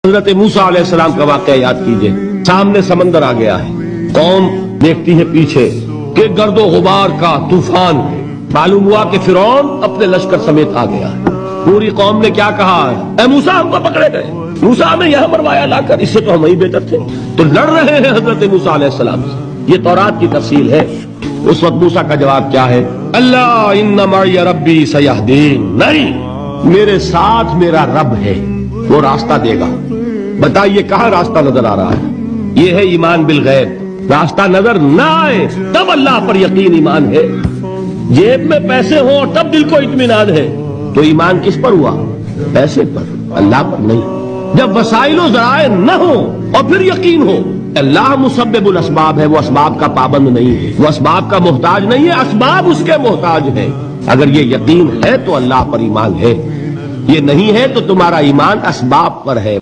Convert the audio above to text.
حضرت موسیٰ علیہ السلام کا واقعہ یاد کیجئے. سامنے سمندر آ گیا ہے، قوم دیکھتی ہے پیچھے کہ گرد و غبار کا طوفان ہے. معلوم ہوا کہ فرعون اپنے لشکر سمیت آ گیا ہے. پوری قوم نے کیا کہا ہے؟ اے موسیٰ ہم کو پکڑے گئے، موسیٰ ہمیں یہاں مروایا لا کر، اس سے تو ہم ہی بہتر تھے. تو لڑ رہے ہیں حضرت موسیٰ علیہ السلام سے. یہ تورات کی تفصیل ہے. اس وقت موسیٰ کا جواب کیا ہے؟ اللہ ان معی ربی سیہدین، نہیں، میرے ساتھ میرا رب ہے، وہ راستہ دے گا. بتائیے کہاں راستہ نظر آ رہا ہے؟ یہ ہے ایمان بالغیب. راستہ نظر نہ آئے تب اللہ پر یقین ایمان ہے. جیب میں پیسے ہوں تب دل کو اطمینان ہے. تو ایمان کس پر ہوا؟ پیسے پر، اللہ پر نہیں. جب وسائل و ذرائع نہ ہو اور پھر یقین ہو اللہ مسبب الاسباب ہے، وہ اسباب کا پابند نہیں ہے، وہ اسباب کا محتاج نہیں ہے، اسباب اس کے محتاج ہیں. اگر یہ یقین ہے تو اللہ پر ایمان ہے، یہ نہیں ہے تو تمہارا ایمان اسباب پر ہے.